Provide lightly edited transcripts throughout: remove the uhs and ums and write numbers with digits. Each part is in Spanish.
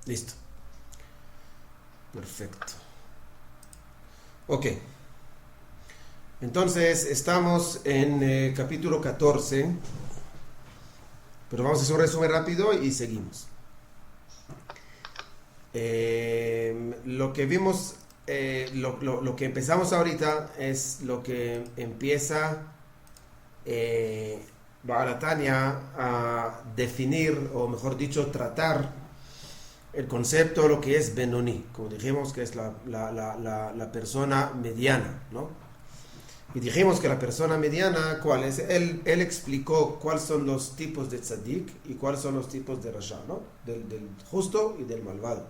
Listo. Perfecto. Ok. Entonces, estamos en capítulo 14. Pero vamos a hacer un resumen rápido y seguimos. Lo que vimos, lo que empezamos ahorita es lo que empieza Baal HaTanya a definir, o mejor dicho, tratar el concepto de lo que es Benoni, como dijimos que es la persona mediana, ¿no? Y dijimos que la persona mediana, ¿cuál es? Él explicó cuáles son los tipos de tzadik y cuáles son los tipos de rasha, ¿no? Del justo y del malvado.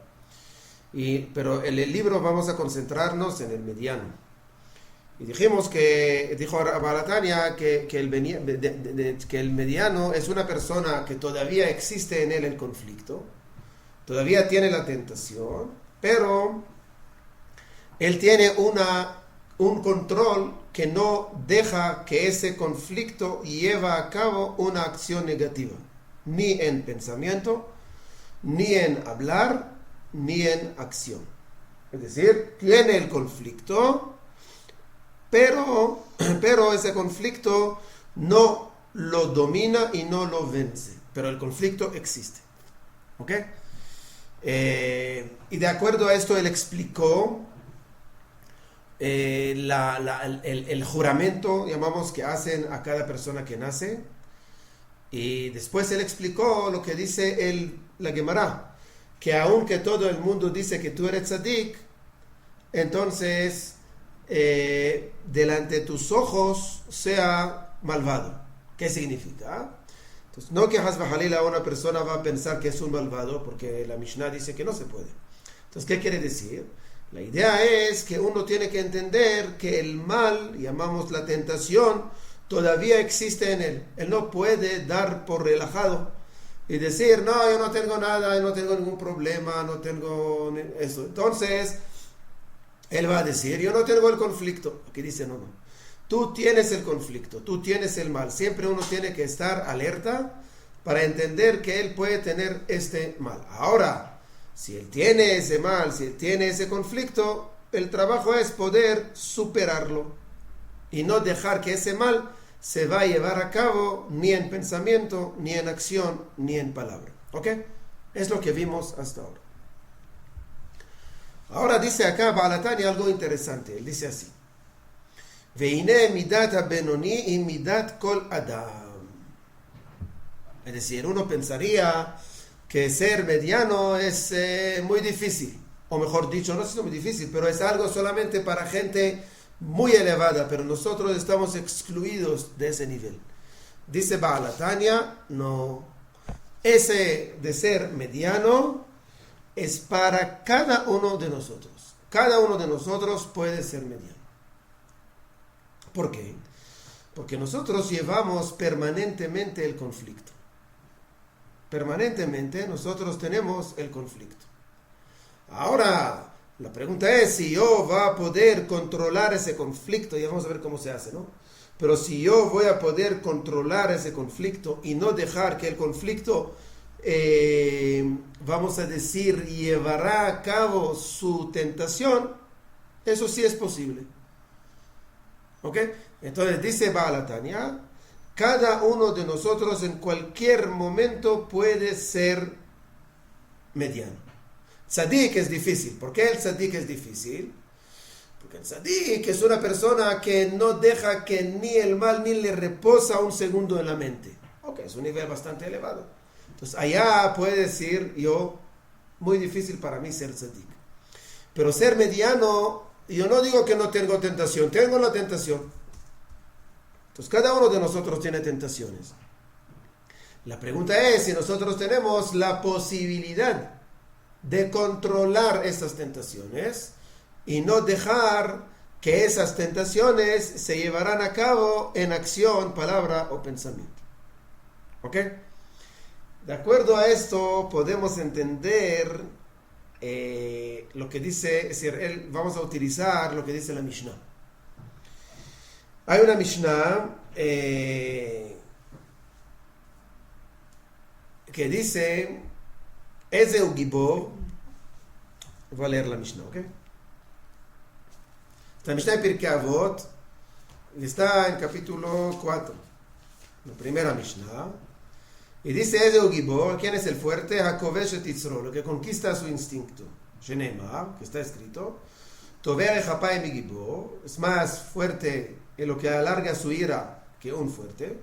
Pero en el libro vamos a concentrarnos en el mediano. Y dijimos que, dijo Baal HaTanya, que el mediano es una persona que todavía existe en él el conflicto, todavía tiene la tentación, pero él tiene un control que no deja que ese conflicto lleve a cabo una acción negativa, ni en pensamiento, ni en hablar, ni en acción. Es decir, tiene el conflicto, pero ese conflicto no lo domina y no lo vence, pero el conflicto existe. ¿Ok? Y de acuerdo a esto él explicó el juramento, llamamos, que hacen a cada persona que nace. Y después él explicó lo que dice la Gemara, que aunque todo el mundo dice que tú eres tzadik, entonces delante de tus ojos sea malvado. ¿Qué significa? Entonces, no que Hasba Jalila una persona va a pensar que es un malvado, porque la Mishnah dice que no se puede. Entonces, ¿qué quiere decir? La idea es que uno tiene que entender que el mal, llamamos la tentación, todavía existe en él. Él no puede dar por relajado y decir, no, yo no tengo nada, yo no tengo ningún problema, no tengo eso. Entonces, él va a decir, yo no tengo el conflicto. Aquí dice, no. Tú tienes el conflicto, tú tienes el mal. Siempre uno tiene que estar alerta para entender que él puede tener este mal. Ahora, si él tiene ese mal, si él tiene ese conflicto, el trabajo es poder superarlo y no dejar que ese mal se va a llevar a cabo ni en pensamiento, ni en acción, ni en palabra. ¿Ok? Es lo que vimos hasta ahora. Ahora dice acá Baal HaTanya algo interesante. Él dice así: Veine midat ha-benoni y midat kol adam. Es decir, uno pensaría que ser mediano es muy difícil, o mejor dicho, no es muy difícil, pero es algo solamente para gente muy elevada, pero nosotros estamos excluidos de ese nivel. Dice Baal HaTanya, no, ese de ser mediano es para cada uno de nosotros. Cada uno de nosotros puede ser mediano. ¿Por qué? Porque nosotros llevamos permanentemente el conflicto. Permanentemente nosotros tenemos el conflicto. Ahora, la pregunta es si yo voy a poder controlar ese conflicto, y vamos a ver cómo se hace, ¿no? Pero si yo voy a poder controlar ese conflicto y no dejar que el conflicto, vamos a decir, llevará a cabo su tentación, eso sí es posible. ¿Ok? Entonces dice Baal HaTanya, cada uno de nosotros en cualquier momento puede ser mediano. Tzadik es difícil. ¿Por qué el tzadik es difícil? Porque el tzadik es una persona que no deja que ni el mal ni le reposa un segundo en la mente. Ok, es un nivel bastante elevado. Entonces allá puede decir yo, muy difícil para mí ser tzadik. Pero ser mediano, yo no digo que no tengo tentación, tengo la tentación. Entonces cada uno de nosotros tiene tentaciones. La pregunta es si nosotros tenemos la posibilidad de controlar esas tentaciones y no dejar que esas tentaciones se llevarán a cabo en acción, palabra o pensamiento. ¿Ok? De acuerdo a esto podemos entender lo que dice, es decir, vamos a utilizar lo que dice la Mishnah. Hay una Mishnah que dice, Ezeu Gibor, Voy a leer la Mishnah, ¿ok? La Mishnah de Pirkei Avot está en capítulo 4, la primera Mishnah. Y dice, Ezeu Gibor, ¿quién es el fuerte? Hakovesh et Yitzro, lo que conquista su instinto. Shenemar, que está escrito. Tover Echapai mi Gibor, es más fuerte en lo que alarga su ira que un fuerte.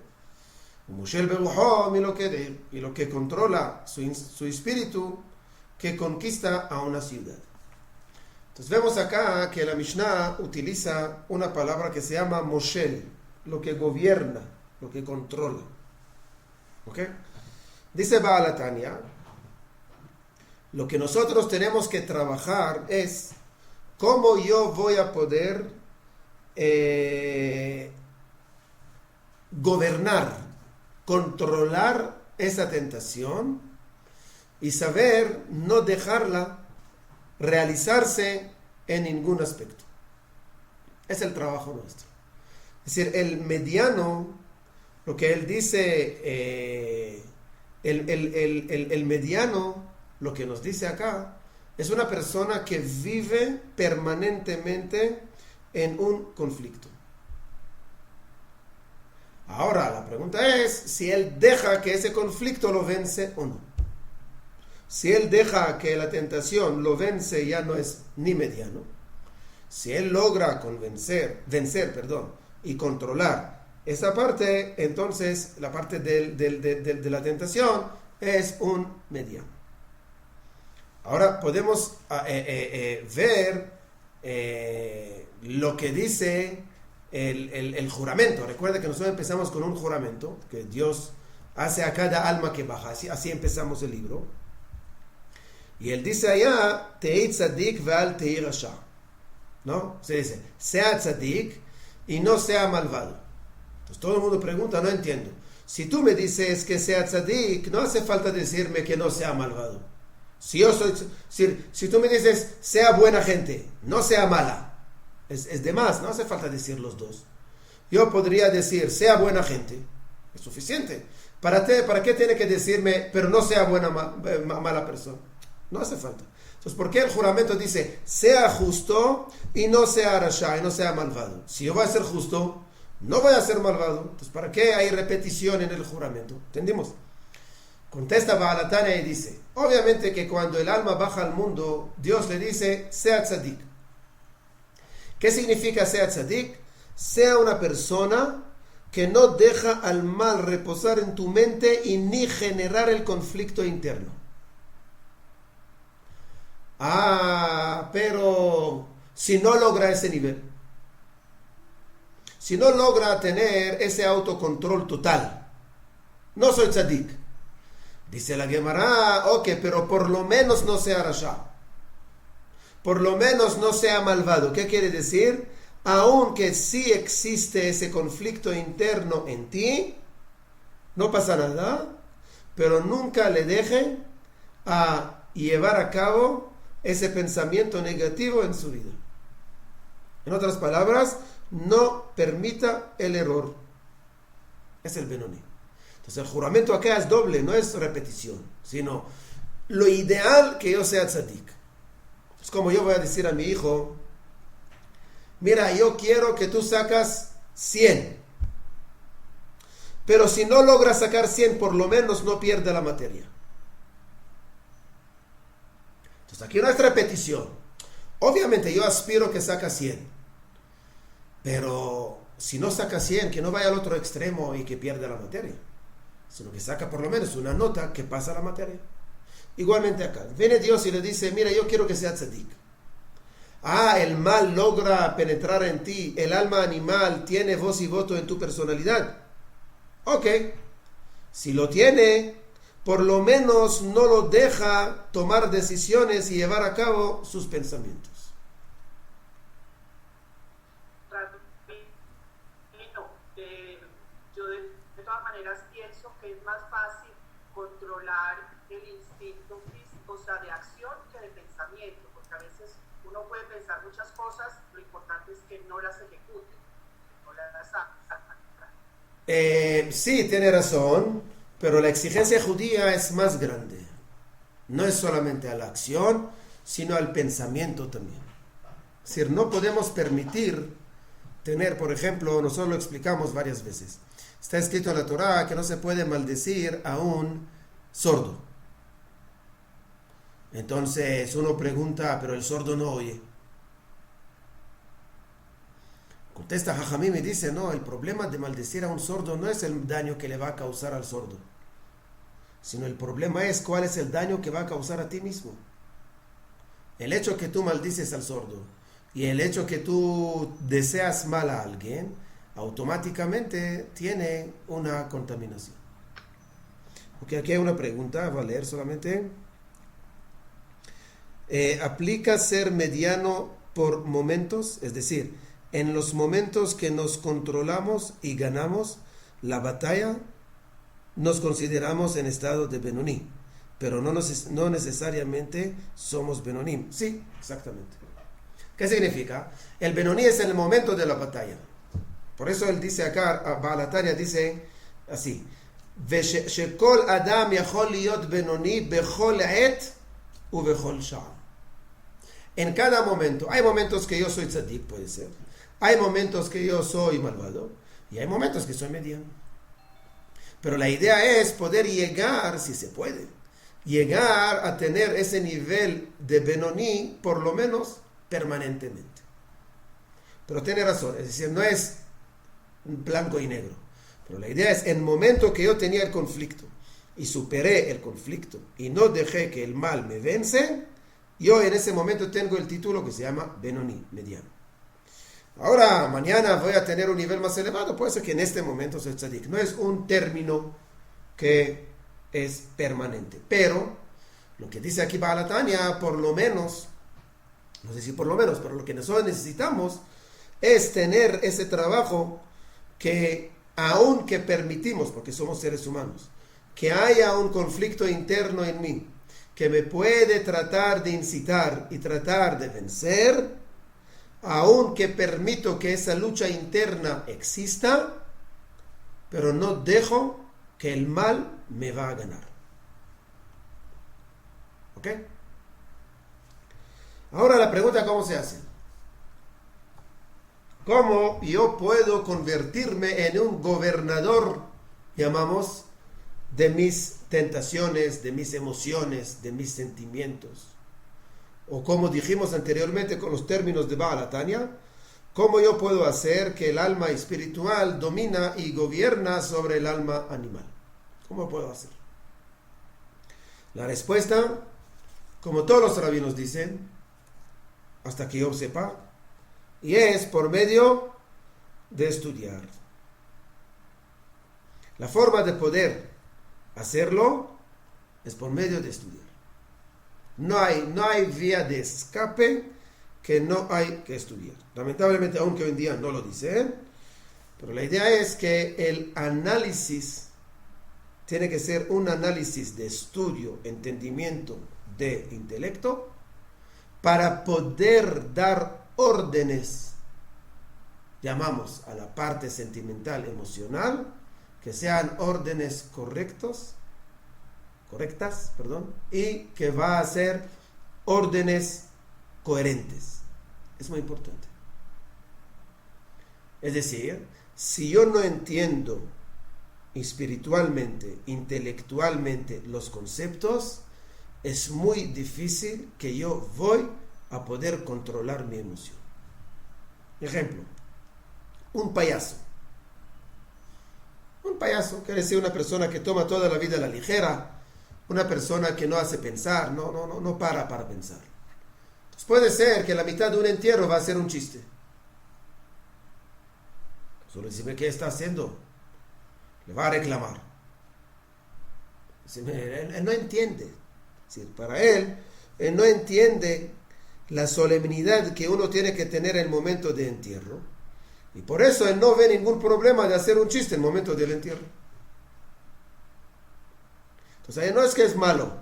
Mushel Berujo, y lo que controla su espíritu, que conquista a una ciudad. Entonces vemos acá que la Mishnah utiliza una palabra que se llama Moshel, lo que gobierna, lo que controla. ¿Ok? Dice Baal HaTanya, lo que nosotros tenemos que trabajar es cómo yo voy a poder gobernar, controlar esa tentación y saber no dejarla realizarse en ningún aspecto. Es el trabajo nuestro. Es decir, el mediano, lo que él dice, el mediano, lo que nos dice acá, es una persona que vive permanentemente en un conflicto. Ahora, la pregunta es si él deja que ese conflicto lo vence o no. Si él deja que la tentación lo vence, ya no es ni mediano. Si él logra vencer y controlar esa parte, entonces la parte de la tentación es un mediano. Ahora podemos ver lo que dice el juramento. Recuerda que nosotros empezamos con un juramento que Dios hace a cada alma que baja. Así empezamos el libro. Y él dice allá, Te'i tzadik ve'al te'i rasha. ¿No? Se dice, sea tzadik y no sea malvado. Entonces todo el mundo pregunta, no entiendo. Si tú me dices que sea tzadik, no hace falta decirme que no sea malvado. Si tú me dices, sea buena gente, no sea mala, es de más, no hace falta decir los dos. Yo podría decir, sea buena gente, es suficiente. ¿Para qué tiene que decirme, pero no sea mala persona? No hace falta. Entonces, ¿por qué el juramento dice, sea justo y no sea rasha, y no sea malvado? Si yo voy a ser justo, no voy a ser malvado. Entonces, ¿para qué hay repetición en el juramento? ¿Entendimos? Contesta Baal HaTanya y dice, obviamente que cuando el alma baja al mundo, Dios le dice, sea tzadik. ¿Qué significa sea tzadik? Sea una persona que no deja al mal reposar en tu mente y ni generar el conflicto interno. Pero si no logra ese nivel, si no logra tener ese autocontrol total, no soy tzadik. Dice la Gemara, ok, pero por lo menos no sea rasha, por lo menos no sea malvado. ¿Qué quiere decir? Aunque sí existe ese conflicto interno en ti, no pasa nada, pero nunca le deje a llevar a cabo ese pensamiento negativo en su vida. En otras palabras, no permita el error. Es el Benoni. Entonces el juramento acá es doble, no es repetición, sino lo ideal que yo sea tzadik. Es como yo voy a decir a mi hijo, mira, yo quiero que tú sacas 100, pero si no logras sacar 100, por lo menos no pierda la materia. Entonces aquí no es repetición. Obviamente yo aspiro que saca 100, pero si no saca 100, que no vaya al otro extremo y que pierda la materia, sino que saca por lo menos una nota que pasa la materia. Igualmente acá, viene Dios y le dice, mira, yo quiero que sea tzadik. El mal logra penetrar en ti, el alma animal tiene voz y voto en tu personalidad. Ok, si lo tiene, por lo menos no lo deja tomar decisiones y llevar a cabo sus pensamientos. Yo de todas maneras pienso que es más fácil controlar el instinto físico, o sea, de acción que de pensamiento, porque a veces uno puede pensar muchas cosas, lo importante es que no las ejecute, no las haga. Sí, tiene razón, pero la exigencia judía es más grande. No es solamente a la acción, sino al pensamiento también. Es decir, no podemos permitir tener, por ejemplo, nosotros lo explicamos varias veces. Está escrito en la Torá que no se puede maldecir a un sordo. Entonces uno pregunta, pero el sordo no oye. Contesta Jajamim y dice, no, el problema de maldecir a un sordo no es el daño que le va a causar al sordo, sino el problema es cuál es el daño que va a causar a ti mismo. El hecho que tú maldices al sordo y el hecho que tú deseas mal a alguien, automáticamente tiene una contaminación. Ok, aquí hay una pregunta, voy a leer solamente. ¿Aplica ser mediano por momentos? Es decir, en los momentos que nos controlamos y ganamos la batalla, nos consideramos en estado de Benoní, pero no necesariamente somos Benonim. Sí, exactamente. ¿Qué significa? El Benoní es en el momento de la batalla. Por eso él dice acá, Baalatania dice así, Shekol Adam yachol liot Benoni bechol et u bechol sha'ah. En cada momento, hay momentos que yo soy tzadik, puede ser, hay momentos que yo soy malvado, y hay momentos que soy mediano. Pero la idea es poder llegar, si se puede, llegar a tener ese nivel de Benoní, por lo menos permanentemente. Pero tiene razón, es decir, no es blanco y negro. Pero la idea es, en el momento que yo tenía el conflicto, y superé el conflicto, y no dejé que el mal me vence, yo en ese momento tengo el título que se llama Benoní, mediano. Ahora, mañana voy a tener un nivel más elevado, puede ser que en este momento soy tzadik. No es un término que es permanente. Pero, lo que dice aquí Baalatania, por lo menos, no sé si por lo menos, pero lo que nosotros necesitamos es tener ese trabajo que, aunque permitimos, porque somos seres humanos, que haya un conflicto interno en mí, que me puede tratar de incitar y tratar de vencer, aunque permito que esa lucha interna exista, pero no dejo que el mal me va a ganar. ¿Ok? Ahora la pregunta, ¿cómo se hace? ¿Cómo yo puedo convertirme en un gobernador, llamamos, de mis tentaciones, de mis emociones, de mis sentimientos? O como dijimos anteriormente con los términos de Baalatania, ¿cómo yo puedo hacer que el alma espiritual domina y gobierna sobre el alma animal? ¿Cómo puedo hacer? La respuesta, como todos los rabinos dicen, hasta que yo sepa, y es por medio de estudiar. La forma de poder hacerlo es por medio de estudiar. No hay vía de escape que no hay que estudiar. Lamentablemente, aunque hoy en día no lo dicen, pero la idea es que el análisis tiene que ser un análisis de estudio, entendimiento, de intelecto, para poder dar órdenes, llamamos a la parte sentimental, emocional, que sean órdenes correctas, y que va a ser órdenes coherentes. Es muy importante. Es decir, si yo no entiendo espiritualmente, intelectualmente los conceptos, es muy difícil que yo voy a poder controlar mi emoción. Ejemplo, un payaso. Un payaso quiere decir una persona que toma toda la vida a la ligera, una persona que no hace pensar, no para pensar. Entonces puede ser que la mitad de un entierro va a ser un chiste. Solo decime qué está haciendo. Le va a reclamar. Él no entiende. Es decir, para él no entiende la solemnidad que uno tiene que tener en el momento de entierro. Y por eso él no ve ningún problema de hacer un chiste en el momento del entierro. Entonces, no es que es malo,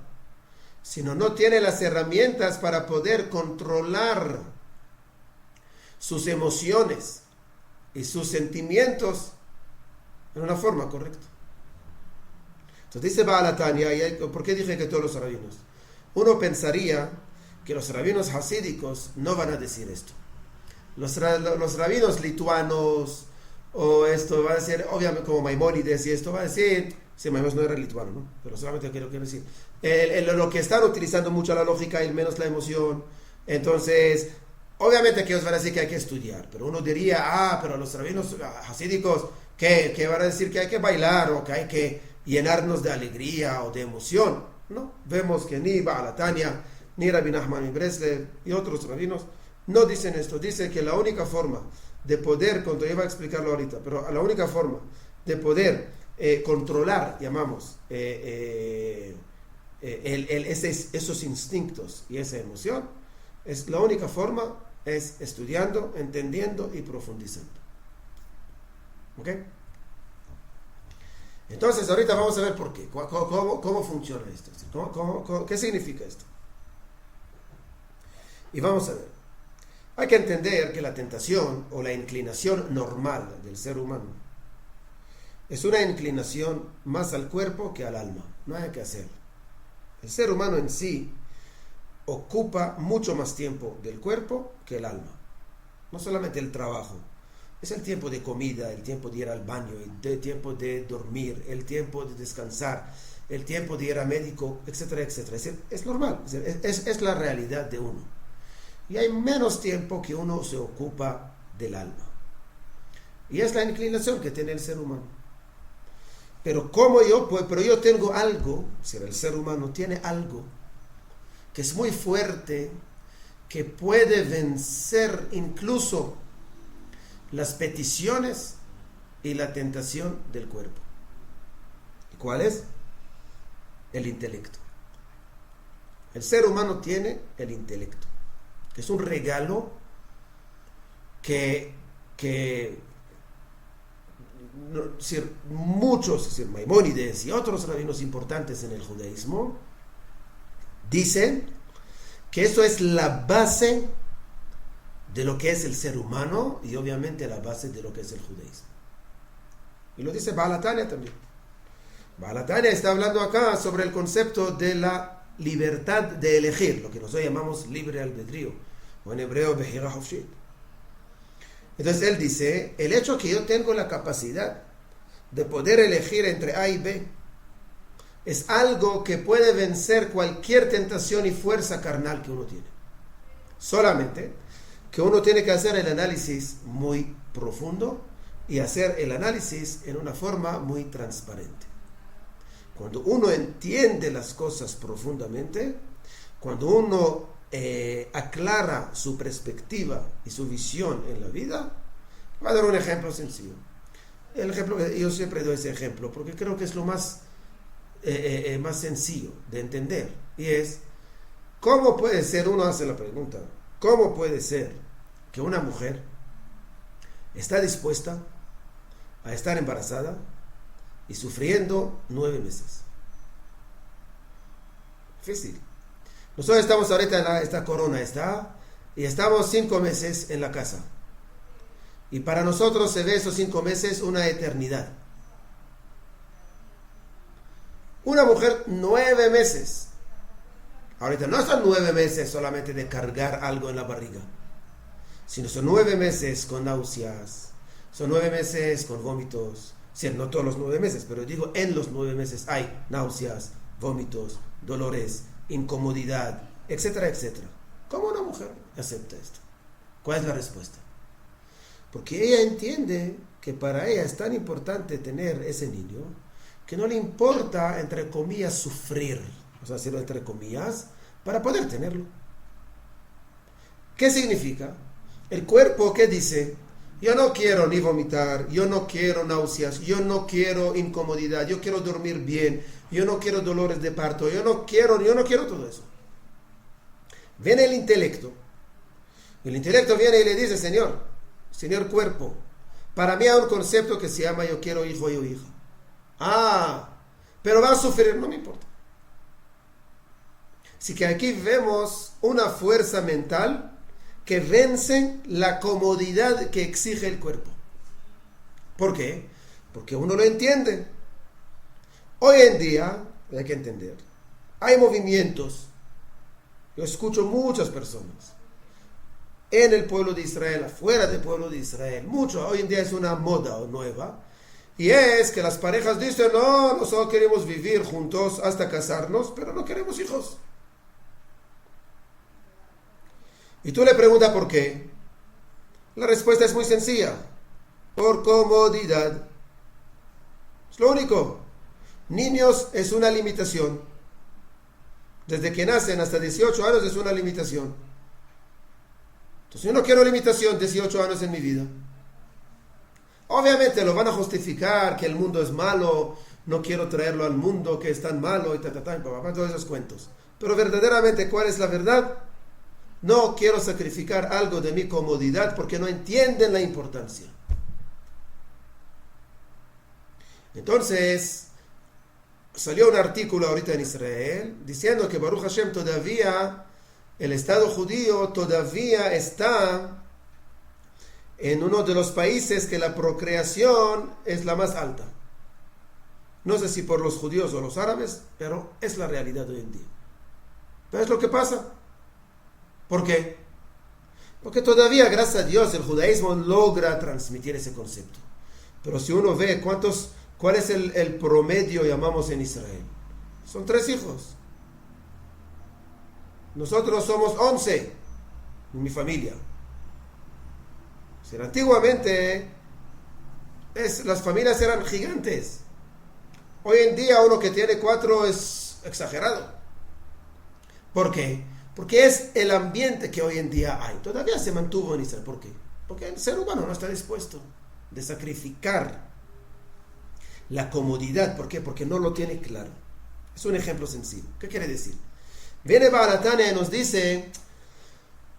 sino no tiene las herramientas para poder controlar sus emociones y sus sentimientos en una forma correcta. Entonces dice Baalatania, ¿por qué dije que todos los rabinos? Uno pensaría que los rabinos hasídicos no van a decir esto. Los rabinos lituanos o esto va a decir, obviamente como Maimónides y esto va a decir, sí, Maimónides no era lituano, ¿no? Pero solamente quiero decir, lo que están utilizando mucho la lógica y menos la emoción. Entonces, obviamente que ellos van a decir que hay que estudiar, pero uno diría, pero los rabinos hasídicos, ¿qué van a decir? Que hay que bailar o que hay que llenarnos de alegría o de emoción, ¿no? Vemos que ni Baal HaTanya, ni Rabbi Nachman y Breslev y otros rabinos no dicen esto. Dice que la única forma de poder, yo iba a explicarlo ahorita, pero la única forma de poder controlar, llamamos, esos instintos y esa emoción, la única forma es estudiando, entendiendo y profundizando. ¿Ok? Entonces ahorita vamos a ver por qué, cómo funciona esto, qué significa esto. Y vamos a ver. Hay que entender que la tentación o la inclinación normal del ser humano es una inclinación más al cuerpo que al alma. No hay que hacer. El ser humano en sí ocupa mucho más tiempo del cuerpo que el alma. No solamente el trabajo, es el tiempo de comida, el tiempo de ir al baño, el tiempo de dormir, el tiempo de descansar, el tiempo de ir al médico, etcétera, etcétera. Es normal, es la realidad de uno. Y hay menos tiempo que uno se ocupa del alma. Y es la inclinación que tiene el ser humano. Pero yo tengo algo, si el ser humano tiene algo que es muy fuerte, que puede vencer incluso las peticiones y la tentación del cuerpo. ¿Y cuál es? El intelecto. El ser humano tiene el intelecto, que es un regalo que muchos, Maimónides y otros rabinos importantes en el judaísmo, dicen que eso es la base de lo que es el ser humano y obviamente la base de lo que es el judaísmo. Y lo dice Baal HaTanya también. Baal HaTanya está hablando acá sobre el concepto de la libertad de elegir, lo que nosotros llamamos libre albedrío, o en hebreo Behira Hofshit. Entonces él dice, el hecho que yo tengo la capacidad de poder elegir entre A y B es algo que puede vencer cualquier tentación y fuerza carnal que uno tiene. Solamente que uno tiene que hacer el análisis muy profundo y hacer el análisis en una forma muy transparente. Cuando uno entiende las cosas profundamente, cuando uno aclara su perspectiva y su visión en la vida, va a dar un ejemplo sencillo. El ejemplo, yo siempre doy ese ejemplo porque creo que es lo más sencillo de entender, y es, ¿cómo puede ser, uno hace la pregunta, ¿cómo puede ser que una mujer está dispuesta a estar embarazada y sufriendo 9 meses? Difícil. Nosotros estamos ahorita esta corona y estamos 5 meses en la casa, y para nosotros se ve esos 5 meses una eternidad. Una mujer 9 meses. Ahorita no son 9 meses solamente de cargar algo en la barriga, sino son 9 meses con náuseas, son 9 meses con vómitos. Sí, no todos los 9 meses, pero digo, en los 9 meses hay náuseas, vómitos, dolores, incomodidad, etcétera, etcétera. ¿Cómo una mujer acepta esto? ¿Cuál es la respuesta? Porque ella entiende que para ella es tan importante tener ese niño que no le importa, entre comillas, sufrir, o sea, hacerlo entre comillas, para poder tenerlo. ¿Qué significa? El cuerpo que dice, yo no quiero ni vomitar, yo no quiero náuseas, yo no quiero incomodidad, yo quiero dormir bien, yo no quiero dolores de parto, yo no quiero todo eso. Viene el intelecto. El intelecto viene y le dice, señor cuerpo, para mí hay un concepto que se llama yo quiero hijo o hija. Pero va a sufrir, no me importa. Así que aquí vemos una fuerza mental que vence la comodidad que exige el cuerpo. ¿Por qué? Porque uno lo entiende. Hoy en día, hay que entender, hay movimientos. Yo escucho muchas personas en el pueblo de Israel, afuera del pueblo de Israel, mucho, hoy en día es una moda nueva, y es que las parejas dicen, no, nosotros queremos vivir juntos hasta casarnos, pero no queremos hijos. Y tú le preguntas por qué. La respuesta es muy sencilla, por comodidad. Es lo único. Niños es una limitación. Desde que nacen hasta 18 años es una limitación. Entonces yo no quiero limitación 18 años en mi vida. Obviamente lo van a justificar que el mundo es malo, no quiero traerlo al mundo que es tan malo y todos esos cuentos. Pero verdaderamente, ¿cuál es la verdad? No quiero sacrificar algo de mi comodidad porque no entienden la importancia. Entonces, salió un artículo ahorita en Israel diciendo que Baruch Hashem todavía, el Estado judío todavía está en uno de los países que la procreación es la más alta. No sé si por los judíos o los árabes, pero es la realidad hoy en día. Pero es lo que pasa. ¿Por qué? Porque todavía, gracias a Dios, el judaísmo logra transmitir ese concepto. Pero si uno ve cuál es el promedio, llamamos en Israel, son 3 hijos. Nosotros somos 11 en mi familia. O sea, antiguamente las familias eran gigantes. Hoy en día uno que tiene 4 es exagerado. ¿Por qué? Porque es el ambiente que hoy en día hay. Todavía se mantuvo en Israel. ¿Por qué? Porque el ser humano no está dispuesto de sacrificar la comodidad. ¿Por qué? Porque no lo tiene claro. Es un ejemplo sencillo. ¿Qué quiere decir? Viene Baal HaTanya y nos dice,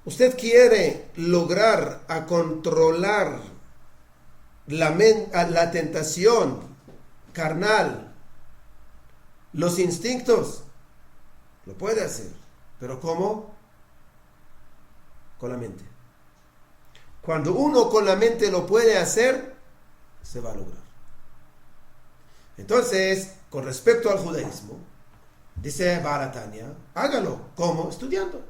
usted quiere lograr a controlar la tentación carnal, los instintos, lo puede hacer. ¿Pero cómo? Con la mente. Cuando uno con la mente lo puede hacer, se va a lograr. Entonces, con respecto al judaísmo, dice Baal HaTanya, hágalo. ¿Cómo? Estudiando.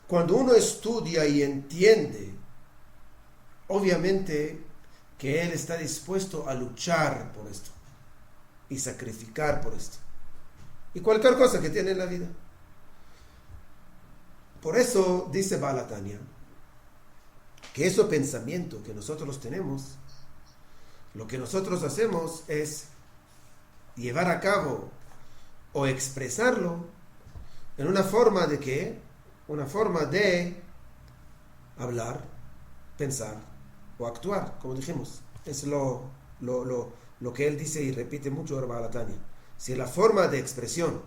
Cuando uno estudia y entiende, obviamente que él está dispuesto a luchar por esto y sacrificar por esto. Y cualquier cosa que tiene en la vida. Por eso dice Baal HaTanya que ese pensamiento que nosotros tenemos, lo que nosotros hacemos es llevar a cabo o expresarlo en una forma de ¿qué? Una forma de hablar, pensar o actuar, como dijimos. Es lo que él dice y repite mucho ahora Baal HaTanya. Si la forma de expresión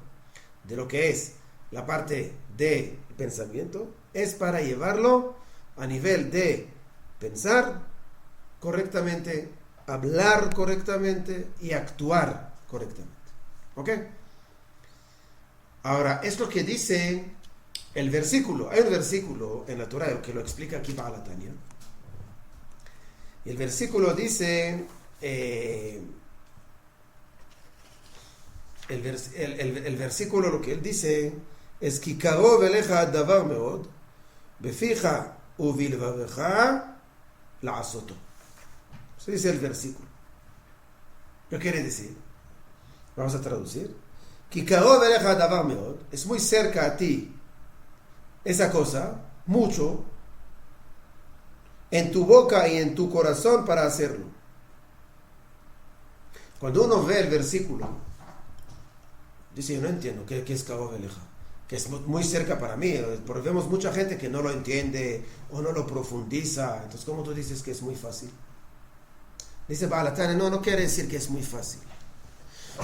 de lo que es la parte de pensamiento es para llevarlo a nivel de pensar correctamente, hablar correctamente y actuar correctamente. ¿Ok? Ahora, es lo que dice el versículo. Hay un versículo en la Torah que lo explica aquí Baal HaTanya. Y el versículo dice, el versículo lo que él dice es Ki karov elecha davar meod beficha ubilvavecha la'asoto. Eso dice el versículo. ¿Qué quiere decir? Vamos a traducir. Ki karov elecha davar meod, es muy cerca a ti esa cosa, mucho, en tu boca y en tu corazón para hacerlo. Cuando uno ve el versículo, dice, yo no entiendo qué es karov elecha, que es muy cerca para mí, pero vemos mucha gente que no lo entiende o no lo profundiza. Entonces, ¿cómo tú dices que es muy fácil? Dice Baal HaTanya, no quiere decir que es muy fácil.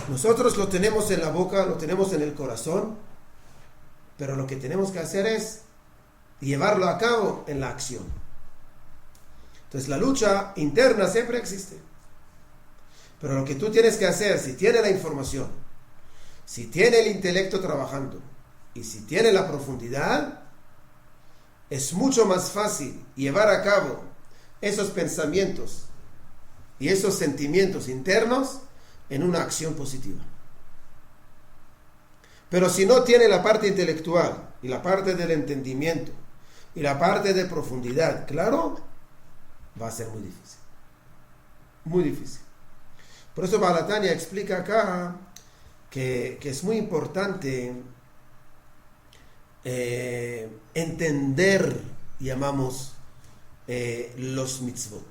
Nosotros lo tenemos en la boca, lo tenemos en el corazón, pero lo que tenemos que hacer es llevarlo a cabo en la acción. Entonces la lucha interna siempre existe, pero lo que tú tienes que hacer, si tiene la información, si tiene el intelecto trabajando y si tiene la profundidad, es mucho más fácil llevar a cabo esos pensamientos y esos sentimientos internos en una acción positiva. Pero si no tiene la parte intelectual y la parte del entendimiento y la parte de profundidad, claro, va a ser muy difícil. Muy difícil. Por eso Baal HaTanya explica acá que es muy importante entender, llamamos, los mitzvot.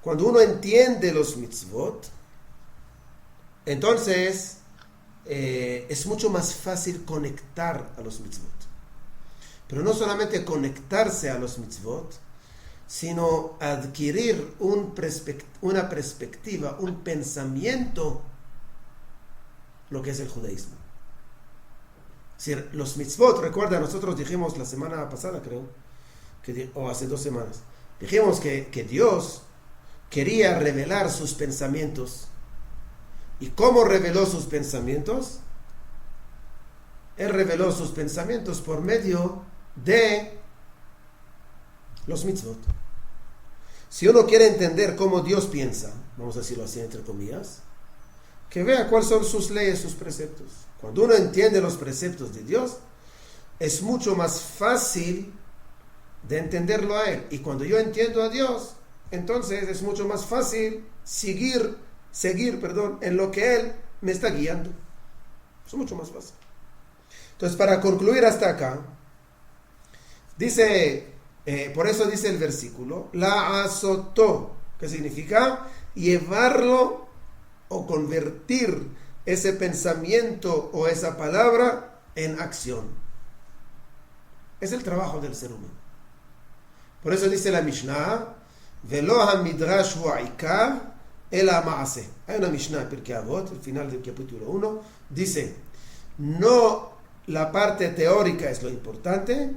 Cuando uno entiende los mitzvot, entonces es mucho más fácil conectar a los mitzvot. Pero no solamente conectarse a los mitzvot, sino adquirir una perspectiva, un pensamiento, lo que es el judaísmo. Es decir, los mitzvot, recuerda, nosotros dijimos la semana pasada, creo, o hace 2 semanas, dijimos que Dios quería revelar sus pensamientos. ¿Y cómo reveló sus pensamientos? Él reveló sus pensamientos por medio de los mitzvot. Si uno quiere entender cómo Dios piensa, vamos a decirlo así entre comillas, que vea cuáles son sus leyes, sus preceptos. Cuando uno entiende los preceptos de Dios, es mucho más fácil de entenderlo a Él. Y cuando yo entiendo a Dios, entonces es mucho más fácil seguir, en lo que Él me está guiando. Es mucho más fácil. Entonces, para concluir hasta acá, dice, por eso dice el versículo, la azotó, que significa llevarlo o convertir ese pensamiento o esa palabra en acción. Es el trabajo del ser humano. Por eso dice la Mishnah, Velo ha-midrash hu ha'ikar el ha-ma'aseh. Hay una Mishnah, Pirkei Avot, al final del capítulo 1, dice, no la parte teórica es lo importante,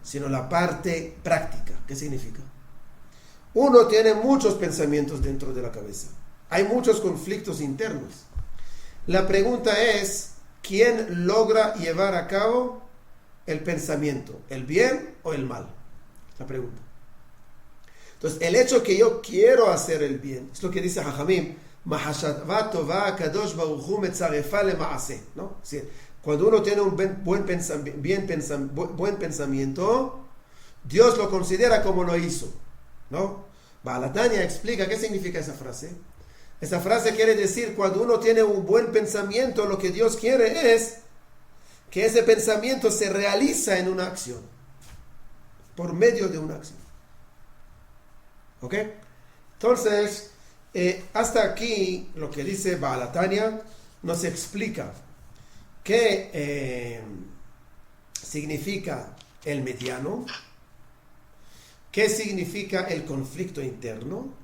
sino la parte práctica. ¿Qué significa? Uno tiene muchos pensamientos dentro de la cabeza. Hay muchos conflictos internos. La pregunta es, ¿quién logra llevar a cabo el pensamiento? ¿El bien o el mal? La pregunta. Entonces, el hecho que yo quiero hacer el bien, es lo que dice Jajamim, ¿no? Sí, cuando uno tiene un buen pensamiento, Dios lo considera como lo hizo, ¿no? Baal HaTanya explica qué significa esa frase. Esa frase quiere decir, cuando uno tiene un buen pensamiento, lo que Dios quiere es que ese pensamiento se realiza en una acción, por medio de una acción. ¿Ok? Entonces, hasta aquí lo que dice Baal HaTanya nos explica qué significa el mediano, qué significa el conflicto interno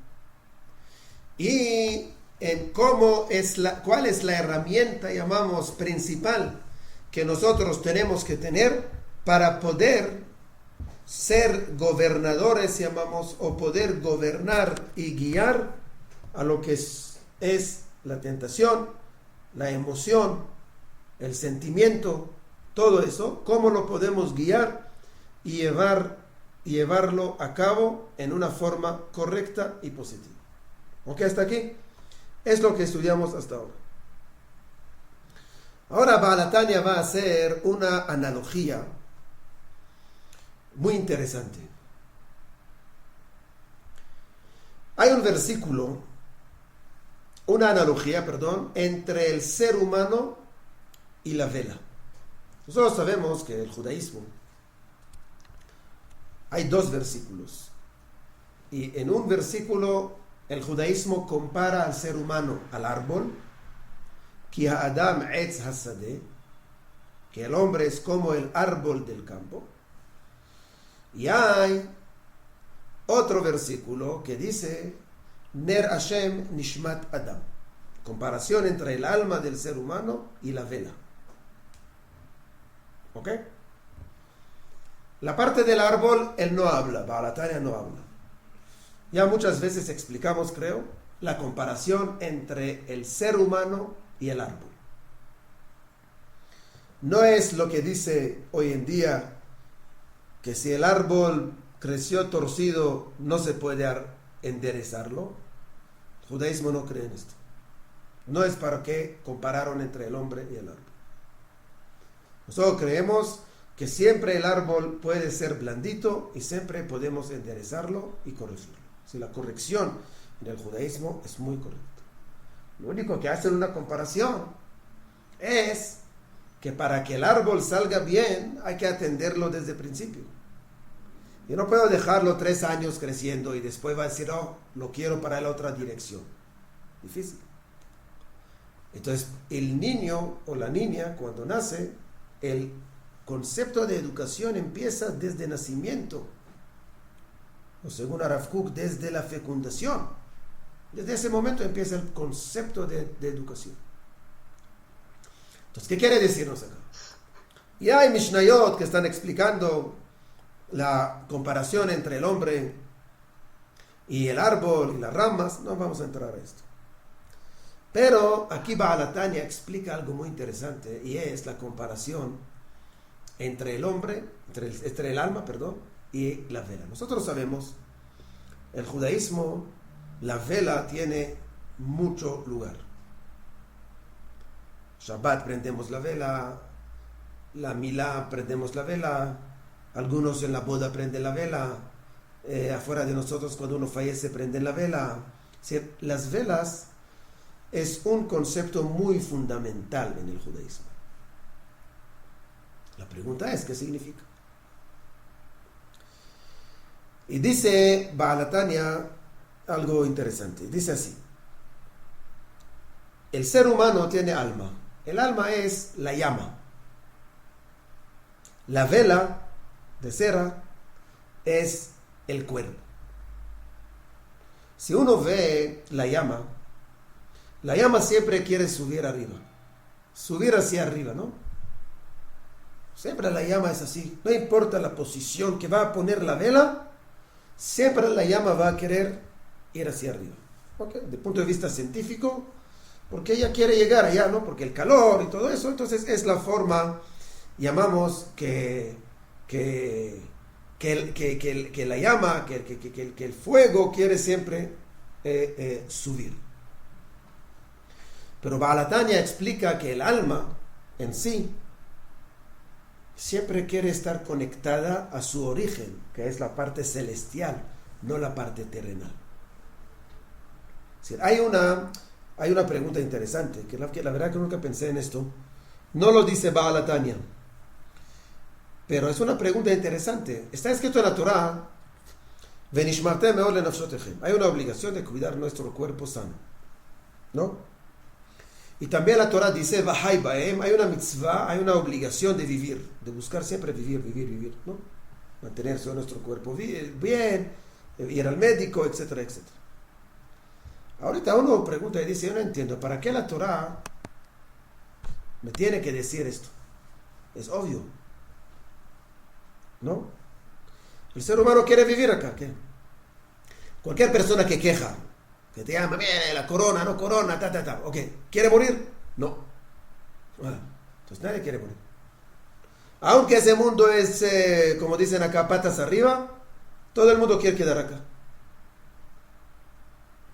y en cuál es la herramienta, llamamos, principal que nosotros tenemos que tener para poder ser gobernadores, llamamos, o poder gobernar y guiar a lo que es la tentación, la emoción, el sentimiento, todo eso, cómo lo podemos guiar y llevarlo a cabo en una forma correcta y positiva. ¿Ok? Hasta aquí es lo que estudiamos hasta ahora. Ahora Baal HaTanya va a hacer una analogía muy interesante. Hay un versículo, una analogía, entre el ser humano y la vela. Nosotros sabemos que el judaísmo hay 2 versículos. Y en un versículo el judaísmo compara al ser humano al árbol, Ki ha'adam etz hasadeh, que el hombre es como el árbol del campo. Y hay otro versículo que dice Ner Hashem Nishmat Adam, comparación entre el alma del ser humano y la vela. ¿Ok? La parte del árbol, él no habla, Baal HaTanya no habla. Ya muchas veces explicamos, creo, la comparación entre el ser humano y el árbol. No es lo que dice hoy en día, que si el árbol creció torcido, no se puede enderezarlo. El judaísmo no cree en esto. No es para qué compararon entre el hombre y el árbol. Nosotros creemos que siempre el árbol puede ser blandito y siempre podemos enderezarlo y corregirlo. Si la corrección en el judaísmo es muy correcta. Lo único que hacen una comparación es que para que el árbol salga bien hay que atenderlo desde el principio. Yo no puedo dejarlo 3 años creciendo y después va a decir, oh, lo quiero para la otra dirección. Difícil. Entonces, el niño o la niña, cuando nace, el concepto de educación empieza desde nacimiento. O según Rav Kook, desde la fecundación. Desde ese momento empieza el concepto de educación. Entonces, ¿qué quiere decirnos acá? Y hay Mishnayot que están explicando la comparación entre el hombre y el árbol y las ramas. No vamos a entrar a esto. Pero aquí Baal HaTanya explica algo muy interesante y es la comparación entre el hombre, entre el alma, y la vela. Nosotros sabemos, el judaísmo, la vela tiene mucho lugar. Shabbat prendemos la vela, la Milá prendemos la vela, algunos en la boda prenden la vela, afuera de nosotros cuando uno fallece prenden la vela. ¿Sí? Las velas es un concepto muy fundamental en el judaísmo. La pregunta es, ¿qué significa? Y dice Baal HaTanya algo interesante. Dice así: el ser humano tiene alma. El alma es la llama. La vela de cera es el cuerpo. Si uno ve la llama siempre quiere subir arriba. Subir hacia arriba, ¿no? Siempre la llama es así. No importa la posición que va a poner la vela, siempre la llama va a querer ir hacia arriba. ¿Okay? Desde el punto de vista científico, porque ella quiere llegar allá, ¿no? Porque el calor y todo eso, entonces es la forma, llamamos que la llama, que el fuego quiere siempre subir. Pero Baal HaTanya explica que el alma en sí siempre quiere estar conectada a su origen, que es la parte celestial, no la parte terrenal. Es decir, hay una pregunta interesante, que la verdad que nunca pensé en esto. No lo dice Baal HaTanya, pero es una pregunta interesante. Está escrito en la Torah, Venishmartem meod lenafshotechem. Hay una obligación de cuidar nuestro cuerpo sano, ¿no? Y también la Torah dice, Vahai Baem, hay una mitzvah, hay una obligación de vivir, de buscar siempre vivir, ¿no? Mantenerse nuestro cuerpo bien, ir al médico, etcétera, etcétera. Ahorita uno pregunta y dice, yo no entiendo, ¿para qué la Torah me tiene que decir esto? Es obvio, ¿no? El ser humano quiere vivir acá, ¿qué? Cualquier persona que queja, que te llama, mire, la corona, no corona, ok, ¿quiere morir? No. Entonces nadie quiere morir. Aunque ese mundo es, como dicen acá, patas arriba, todo el mundo quiere quedar acá.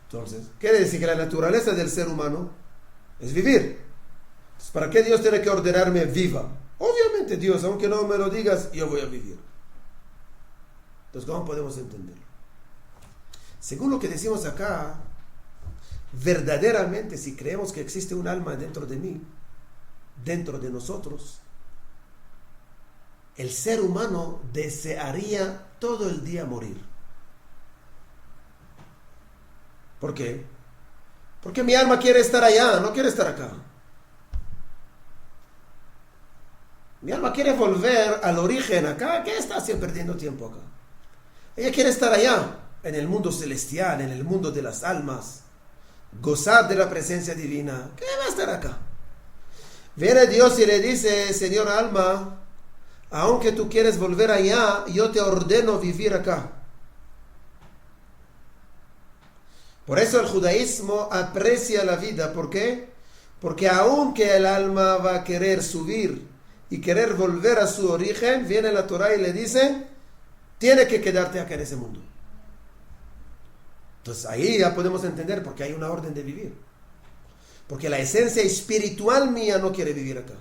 Entonces, quiere decir que la naturaleza del ser humano es vivir. Entonces, ¿para qué Dios tiene que ordenarme viva? Obviamente Dios, aunque no me lo digas, yo voy a vivir. Entonces, ¿cómo podemos entenderlo? Según lo que decimos acá, verdaderamente si creemos que existe un alma dentro de mí, dentro de nosotros, el ser humano desearía todo el día morir. ¿Por qué? Porque mi alma quiere estar allá, no quiere estar acá. Mi alma quiere volver al origen acá. ¿Qué está haciendo perdiendo tiempo acá? Ella quiere estar allá, en el mundo celestial, en el mundo de las almas, gozar de la presencia divina. ¿Qué va a estar acá? Viene Dios y le dice, Señor alma, aunque tú quieres volver allá, yo te ordeno vivir acá. Por eso el judaísmo aprecia la vida. ¿Por qué? Porque aunque el alma va a querer subir y querer volver a su origen, viene la Torah y le dice, tiene que quedarte acá en ese mundo. Entonces ahí ya podemos entender por qué hay una orden de vivir. Porque la esencia espiritual mía no quiere vivir acá.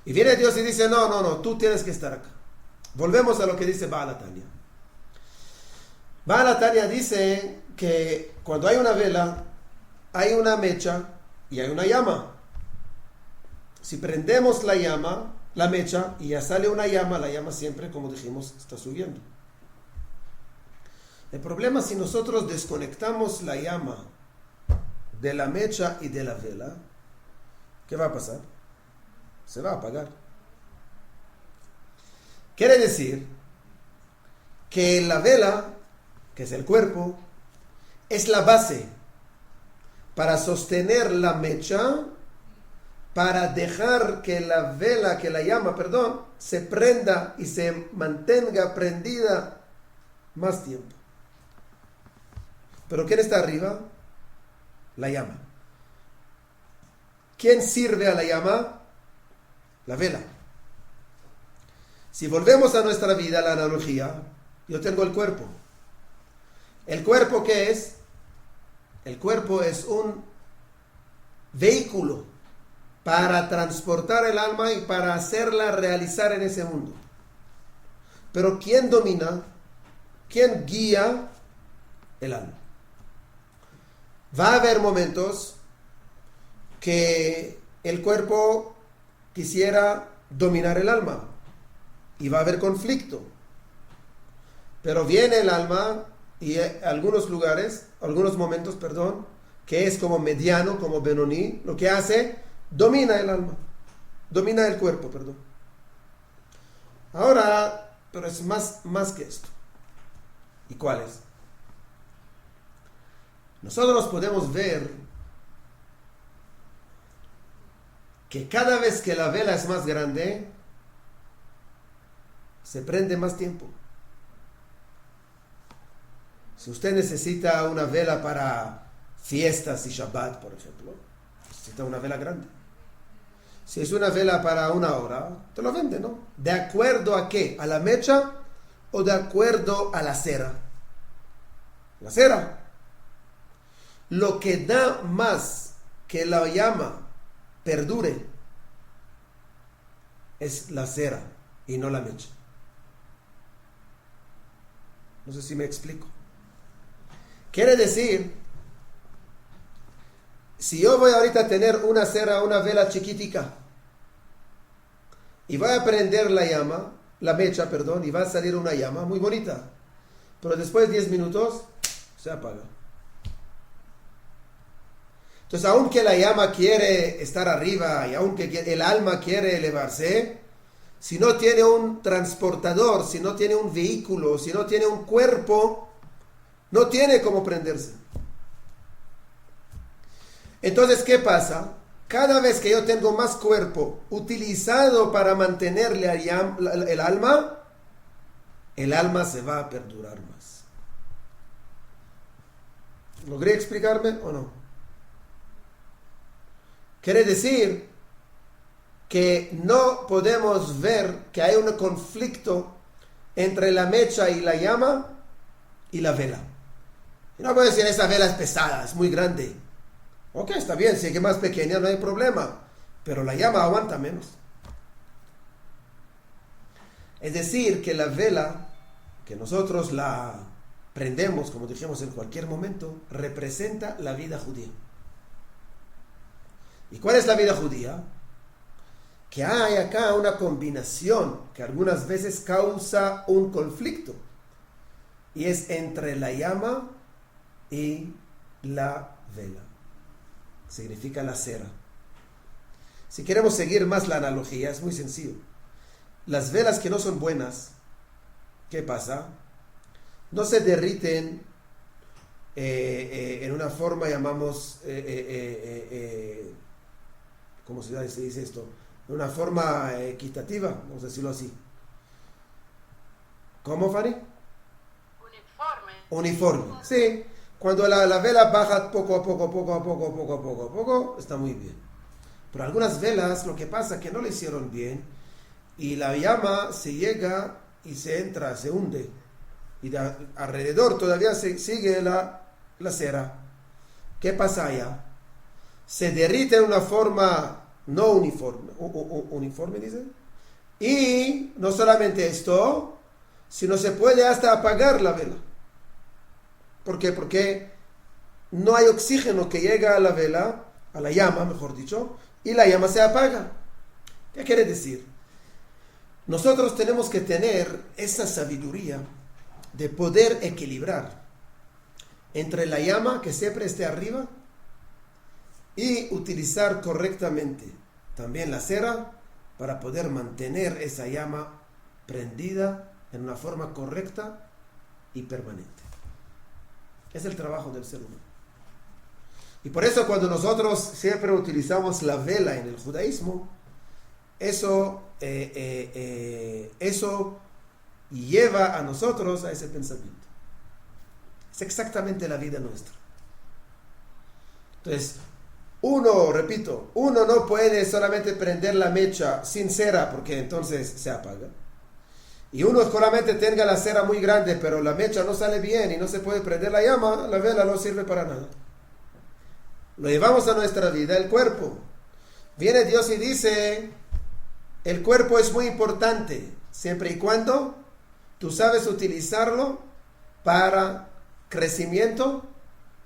Y viene Dios y dice, no, tú tienes que estar acá. Volvemos a lo que dice Baal HaTanya. Baal HaTanya dice que cuando hay una vela, hay una mecha y hay una llama. Si prendemos la mecha, y ya sale una llama, la llama siempre, como dijimos, está subiendo. El problema es si nosotros desconectamos la llama de la mecha y de la vela, ¿qué va a pasar? Se va a apagar. Quiere decir que la vela, que es el cuerpo, es la base para sostener la mecha, para dejar que la vela, que la llama, se prenda y se mantenga prendida más tiempo. Pero ¿quién está arriba? La llama. ¿Quién sirve a la llama? La vela. Si volvemos a nuestra vida, la analogía, yo tengo el cuerpo. ¿El cuerpo qué es? El cuerpo es un vehículo para transportar el alma y para hacerla realizar en ese mundo. Pero ¿quién domina? ¿Quién guía el alma? Va a haber momentos que el cuerpo quisiera dominar el alma y va a haber conflicto. Pero viene el alma y algunos momentos, que es como mediano, como Benoní, lo que hace, domina el alma, domina el cuerpo, Ahora, pero es más que esto. ¿Y cuál es? Nosotros podemos ver que cada vez que la vela es más grande, se prende más tiempo. Si usted necesita una vela para fiestas y Shabbat, por ejemplo, necesita una vela grande. Si es una vela para 1 hora, te lo vende, ¿no? ¿De acuerdo a qué? ¿A la mecha o de acuerdo a la cera? La cera. Lo que da más que la llama perdure es la cera y no la mecha. No sé si me explico. Quiere decir, si yo voy ahorita a tener una cera, una vela chiquitica, y voy a prender la mecha, y va a salir una llama muy bonita, pero después de 10 minutos se apaga. Entonces, aunque la llama quiere estar arriba y aunque el alma quiere elevarse, si no tiene un transportador, si no tiene un vehículo, si no tiene un cuerpo, no tiene cómo prenderse. Entonces, ¿qué pasa? Cada vez que yo tengo más cuerpo utilizado para mantenerle el alma se va a perdurar más. ¿Logré explicarme o no? Quiere decir que no podemos ver que hay un conflicto entre la mecha y la llama y la vela. Y no puedo decir, esa vela es pesada, es muy grande. Ok, está bien, si es que más pequeña no hay problema, pero la llama aguanta menos. Es decir, que la vela, que nosotros la prendemos, como dijimos, en cualquier momento, representa la vida judía. ¿Y cuál es la vida judía? Que hay acá una combinación que algunas veces causa un conflicto, y es entre la llama y la vela. Significa la cera. Si queremos seguir más la analogía, es muy sencillo. Las velas que no son buenas, ¿qué pasa? No se derriten en una forma, llamamos, ¿cómo se dice esto? De una forma equitativa, vamos a decirlo así. ¿Cómo, Fanny? Uniforme, sí. Cuando la vela baja poco a poco, está muy bien. Pero algunas velas, lo que pasa es que no le hicieron bien y la llama se llega y se entra, se hunde. Y alrededor todavía sigue la cera. ¿Qué pasa allá? Se derrite de una forma no uniforme, uniforme dice. Y no solamente esto, sino se puede hasta apagar la vela. ¿Por qué? Porque no hay oxígeno que llega a la vela, a la llama, mejor dicho, y la llama se apaga. ¿Qué quiere decir? Nosotros tenemos que tener esa sabiduría de poder equilibrar entre la llama que siempre esté arriba y utilizar correctamente también la cera para poder mantener esa llama prendida en una forma correcta y permanente. Es el trabajo del ser humano. Y por eso cuando nosotros siempre utilizamos la vela en el judaísmo, eso lleva a nosotros a ese pensamiento. Es exactamente la vida nuestra. Entonces, uno no puede solamente prender la mecha sin cera porque entonces se apaga. Y uno solamente tenga la cera muy grande pero la mecha no sale bien y no se puede prender la llama, la vela no sirve para nada. Lo llevamos a nuestra vida, el cuerpo. Viene Dios y dice, el cuerpo es muy importante siempre y cuando tú sabes utilizarlo para crecimiento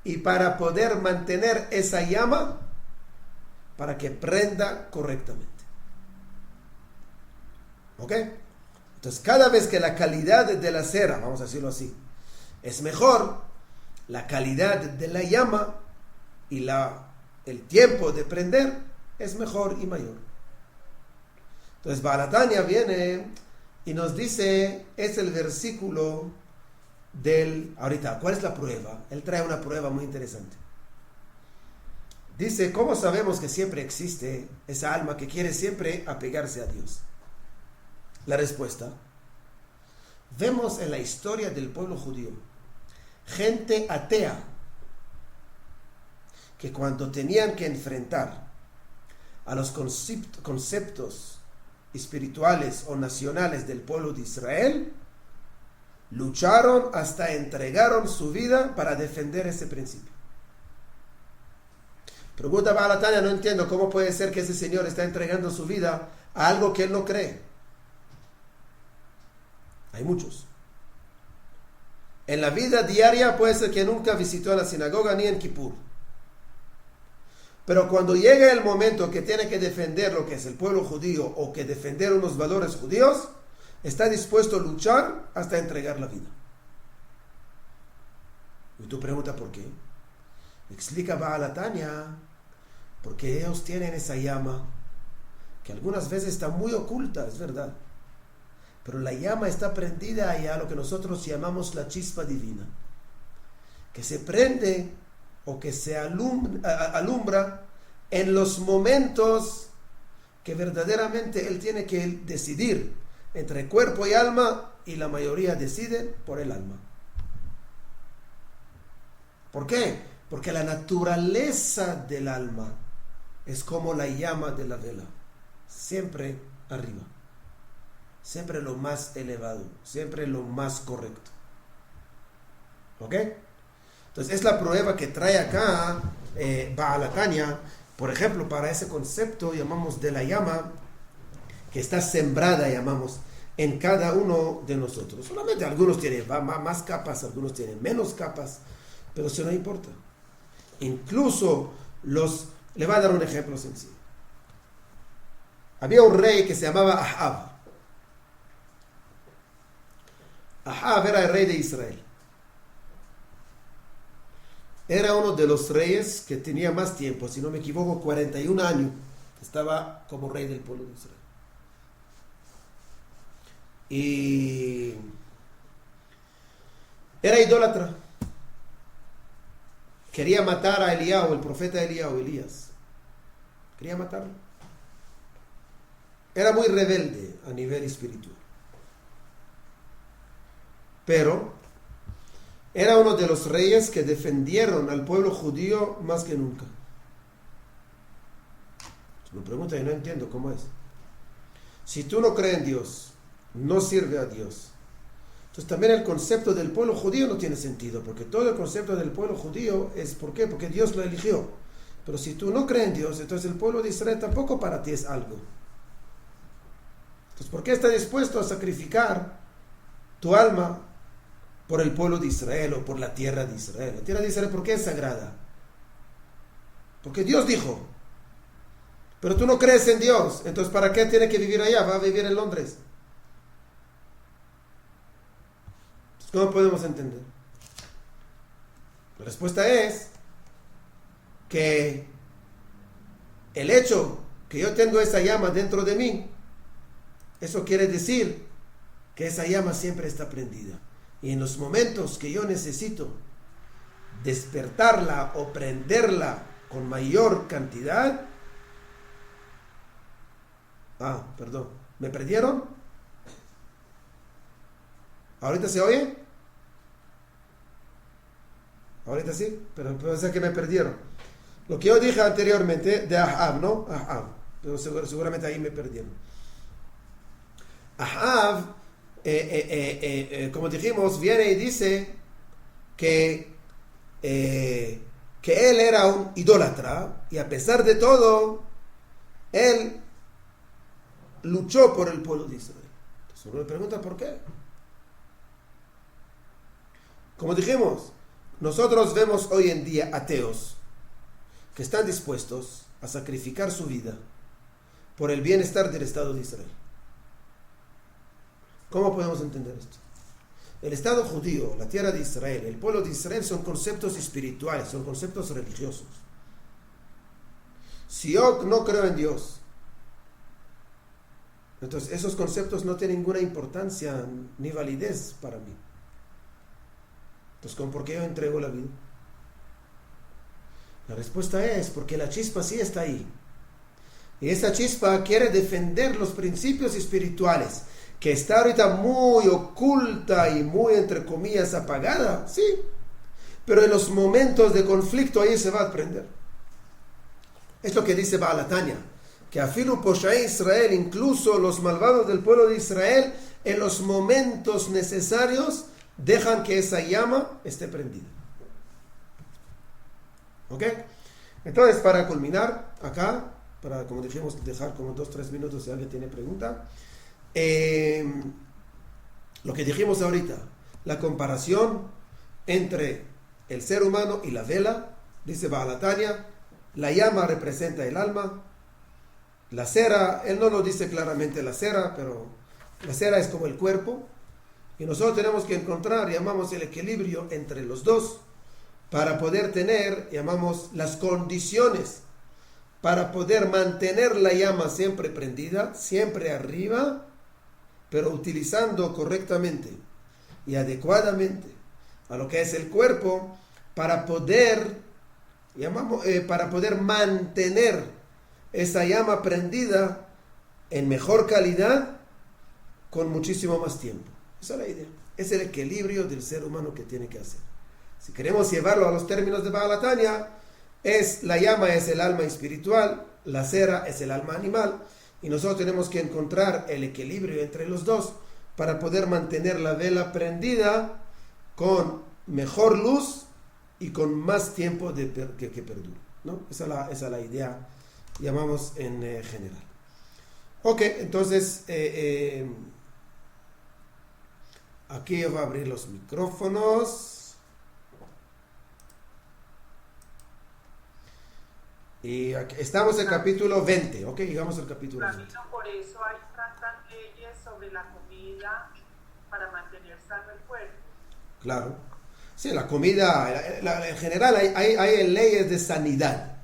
y para poder mantener esa llama para que prenda correctamente. ¿Ok? Entonces, cada vez que la calidad de la cera, vamos a decirlo así, es mejor, la calidad de la llama y el tiempo de prender es mejor y mayor. Entonces, Baal HaTanya viene y nos dice, es el versículo ahorita, ¿cuál es la prueba? Él trae una prueba muy interesante. Dice, ¿cómo sabemos que siempre existe esa alma que quiere siempre apegarse a Dios? La respuesta, vemos en la historia del pueblo judío, gente atea, que cuando tenían que enfrentar a los conceptos espirituales o nacionales del pueblo de Israel, lucharon hasta entregaron su vida para defender ese principio. Pregunta Baal HaTanya, no entiendo cómo puede ser que ese señor está entregando su vida a algo que él no cree. Hay muchos. En la vida diaria puede ser que nunca visitó la sinagoga ni en Kippur. Pero cuando llega el momento que tiene que defender lo que es el pueblo judío o que defender unos valores judíos, está dispuesto a luchar hasta entregar la vida. Y tú preguntas ¿por qué? Explica Baal HaTanya, porque ellos tienen esa llama que algunas veces está muy oculta, es verdad, pero la llama está prendida allá, lo que nosotros llamamos la chispa divina, que se prende o que se alumbra en los momentos que verdaderamente él tiene que decidir entre cuerpo y alma, y la mayoría deciden por el alma. ¿Por qué? Porque la naturaleza del alma es como la llama de la vela, siempre arriba, siempre lo más elevado, siempre lo más correcto. ¿Ok? Entonces es la prueba que trae acá Baal HaTanya, por ejemplo, para ese concepto llamamos de la llama que está sembrada, llamamos, en cada uno de nosotros. Solamente algunos tienen más capas, algunos tienen menos capas, pero eso no importa. Incluso le voy a dar un ejemplo sencillo. Había un rey que se llamaba Ahab. Ahab era el rey de Israel. Era uno de los reyes que tenía más tiempo, si no me equivoco, 41 años. Estaba como rey del pueblo de Israel. Y era idólatra. Quería matar a Eliyahu, el profeta Elías. Quería matarlo. Era muy rebelde a nivel espiritual. Pero era uno de los reyes que defendieron al pueblo judío más que nunca. Me pregunta y no entiendo cómo es. Si tú no crees en Dios, no sirve a Dios, entonces también el concepto del pueblo judío no tiene sentido, porque todo el concepto del pueblo judío es ¿por qué? Porque Dios lo eligió. Pero si tú no crees en Dios, entonces el pueblo de Israel tampoco para ti es algo. Entonces, ¿por qué estás dispuesto a sacrificar tu alma por el pueblo de Israel o por la tierra de Israel? La tierra de Israel, ¿por qué es sagrada? Porque Dios dijo. Pero tú no crees en Dios, entonces ¿para qué tiene que vivir allá? Va a vivir en Londres. Entonces, ¿cómo podemos entender? La respuesta es que el hecho que yo tengo esa llama dentro de mí, eso quiere decir que esa llama siempre está prendida. Y en los momentos que yo necesito despertarla o prenderla con mayor cantidad, perdón, ¿me perdieron? ¿Ahorita se oye? Ahorita sí, pero puede ser que me perdieron. Lo que yo dije anteriormente de Ahab, ¿no? Ahab, pero seguramente ahí me perdieron. Ahab, como dijimos, viene y dice que él era un idólatra y a pesar de todo, él luchó por el pueblo de Israel. Entonces uno le pregunta ¿por qué? Como dijimos, nosotros vemos hoy en día ateos que están dispuestos a sacrificar su vida por el bienestar del Estado de Israel. ¿Cómo podemos entender esto? El Estado judío, la tierra de Israel, el pueblo de Israel son conceptos espirituales, son conceptos religiosos. Si yo no creo en Dios, entonces esos conceptos no tienen ninguna importancia ni validez para mí. Entonces, ¿por qué yo entrego la vida? La respuesta es porque la chispa sí está ahí. Y esa chispa quiere defender los principios espirituales, que está ahorita muy oculta y muy, entre comillas, apagada, sí. Pero en los momentos de conflicto ahí se va a prender. Es lo que dice Baal Tanya, que afilu Poshae Israel, incluso los malvados del pueblo de Israel, en los momentos necesarios, dejan que esa llama esté prendida. ¿Ok? Entonces, para culminar acá, para, como dijimos, dejar como 2-3 minutos si alguien tiene pregunta, lo que dijimos ahorita, la comparación entre el ser humano y la vela, dice Baal Tanya, la llama representa el alma, la cera, él no lo dice claramente la cera, pero la cera es como el cuerpo, y nosotros tenemos que encontrar, llamamos el equilibrio entre los dos, para poder tener, llamamos las condiciones, para poder mantener la llama siempre prendida, siempre arriba, pero utilizando correctamente y adecuadamente a lo que es el cuerpo, para poder, para poder mantener esa llama prendida en mejor calidad, con muchísimo más tiempo. Esa es la idea. Es el equilibrio del ser humano que tiene que hacer. Si queremos llevarlo a los términos de Baal Tanya, la llama es el alma espiritual, la cera es el alma animal, y nosotros tenemos que encontrar el equilibrio entre los dos para poder mantener la vela prendida con mejor luz y con más tiempo que perdure, ¿no? Esa es la idea, llamamos en general. Ok, entonces aquí voy a abrir los micrófonos. Y aquí estamos en el capítulo 20, ok, llegamos al capítulo 20. Por eso hay tantas leyes sobre la comida para mantener sano el cuerpo. Claro. Sí, la comida, en general hay leyes de sanidad.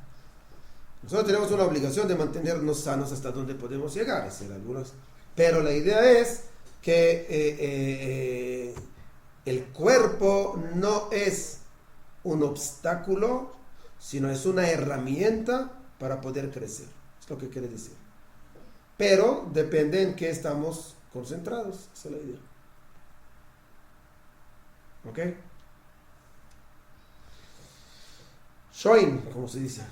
Nosotros tenemos una obligación de mantenernos sanos hasta donde podemos llegar, pero la idea es que el cuerpo no es un obstáculo, sino es una herramienta para poder crecer. Es lo que quiere decir. Pero depende en qué estamos concentrados. Esa es la idea. ¿Ok? Shoin, como se dice.